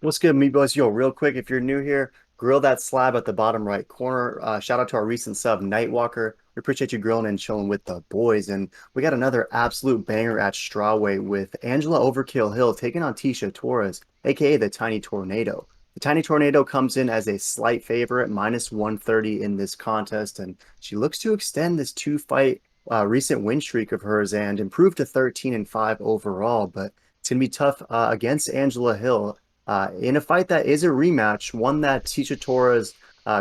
What's good, meat boys? Yo, real quick, if you're new here, grill that slab at the bottom right corner. Shout out to our recent sub, Nightwalker. We appreciate you grilling and chilling with the boys. And we got another absolute banger at strawweight with Angela Overkill Hill taking on Tecia Torres, aka the Tiny Tornado. The Tiny Tornado comes in as a slight favorite, minus 130 in this contest, and she looks to extend this two-fight recent win streak of hers and improve to 13-5 overall. But it's gonna be tough against Angela Hill in a fight that is a rematch, one that Tecia Torres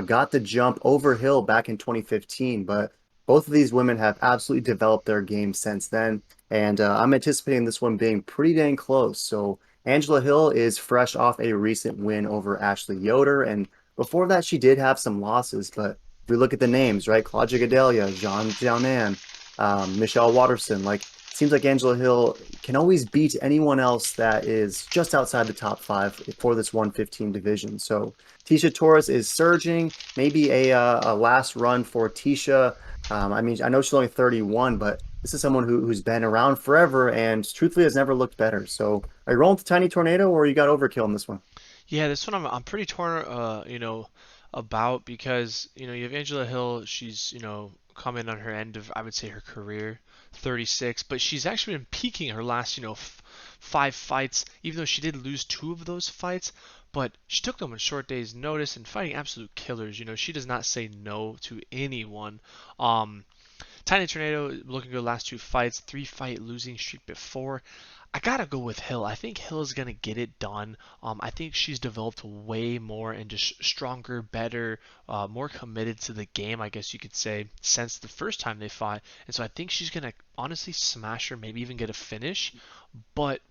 got the jump over Hill back in 2015. But both of these women have absolutely developed their game since then. And I'm anticipating this one being pretty dang close. So Angela Hill is fresh off a recent win over Ashley Yoder. And before that, she did have some losses. But if we look at the names, right? Claudia Gadelha, Jean Xiaonan, Michelle Waterson, like seems like Angela Hill can always beat anyone else that is just outside the top five for this 115 division. So Tecia Torres is surging, maybe a last run for Tecia. I mean, I know she's only 31, but this is someone who's been around forever and truthfully has never looked better. So are you rolling with the Tiny Tornado or you got overkill in this one? Yeah, this one I'm pretty torn, about because you have Angela Hill. She's coming on her end of I would say her career, 36, but she's actually been peaking her last five fights. Even though she did lose two of those fights, but she took them on short days' notice and fighting absolute killers. She does not say no to anyone. Um, Tiny Tornado looking good last two fights, three-fight losing streak before. I gotta go with Hill. I think Hill is gonna get it done. I think she's developed way more and just stronger, better, more committed to the game, I guess you could say, since the first time they fought. And so I think she's gonna honestly smash her, maybe even get a finish. But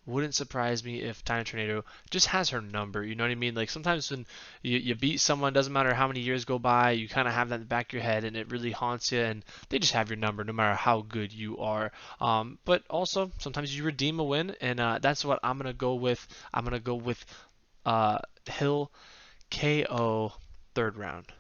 wouldn't surprise me if Tiny Tornado just has her number. You know what I mean? Like sometimes when you beat someone, doesn't matter how many years go by, you kind of have that in the back of your head and it really haunts you, and they just have your number no matter how good you are. But also sometimes you redeem a win, and that's what I'm gonna go with. I'm gonna go with uh, Hill KO third round.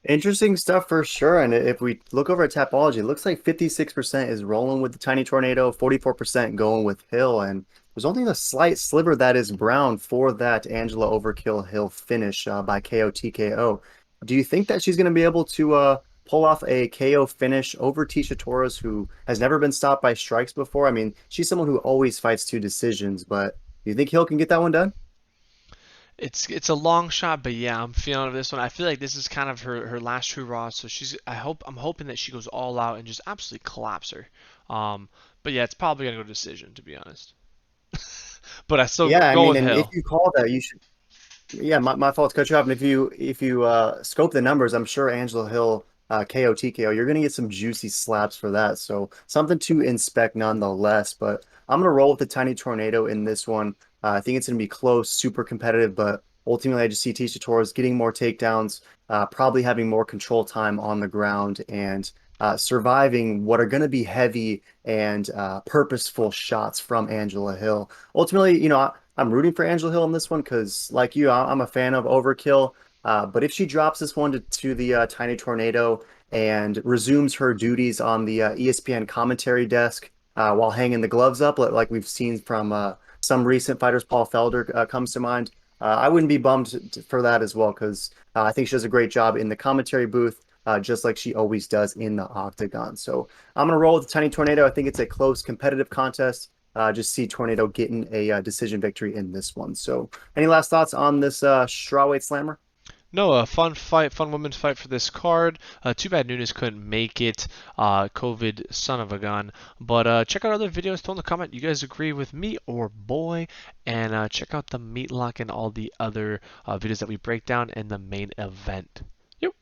Interesting stuff for sure. And if we look over at Tapology, it looks like 56% is rolling with the Tiny Tornado, 44% going with Hill. And there's only a slight sliver that is brown for that Angela Overkill Hill finish by KO TKO. Do you think that she's going to be able to pull off a KO finish over Tecia Torres, who has never been stopped by strikes before? I mean, she's someone who always fights two decisions, but do you think Hill can get that one done? It's a long shot, but yeah, I'm feeling this one. I feel like this is kind of her last hurrah. So I'm hoping that she goes all out and just absolutely collapse her. But yeah, it's probably gonna go decision to be honest. But I still Yeah, I go mean, with and if Hill. you call that, you should. Yeah, my fault to cut you off. And if you scope the numbers, I'm sure Angela Hill KO TKO, you're gonna get some juicy slaps for that. So something to inspect nonetheless. But I'm gonna roll with the Tiny Tornado in this one. I think it's gonna be close, super competitive, but ultimately I just see Tecia Torres getting more takedowns, probably having more control time on the ground and surviving what are gonna be heavy and purposeful shots from Angela Hill. Ultimately, I'm rooting for Angela Hill in this one because, like you, I'm a fan of Overkill. But if she drops this one to the Tiny Tornado and resumes her duties on the ESPN commentary desk while hanging the gloves up, like we've seen from some recent fighters, Paul Felder comes to mind, I wouldn't be bummed for that as well because I think she does a great job in the commentary booth. Just like she always does in the octagon. So I'm going to roll with the Tiny Tornado. I think it's a close competitive contest. Just see Tornado getting a decision victory in this one. So, any last thoughts on this strawweight slammer? No, a fun fight, fun women's fight for this card. Too bad Nunes couldn't make it. COVID, son of a gun. But check out other videos. Throw in the comment. You guys agree with me or boy? And check out the meat lock and all the other videos that we break down in the main event. Yep.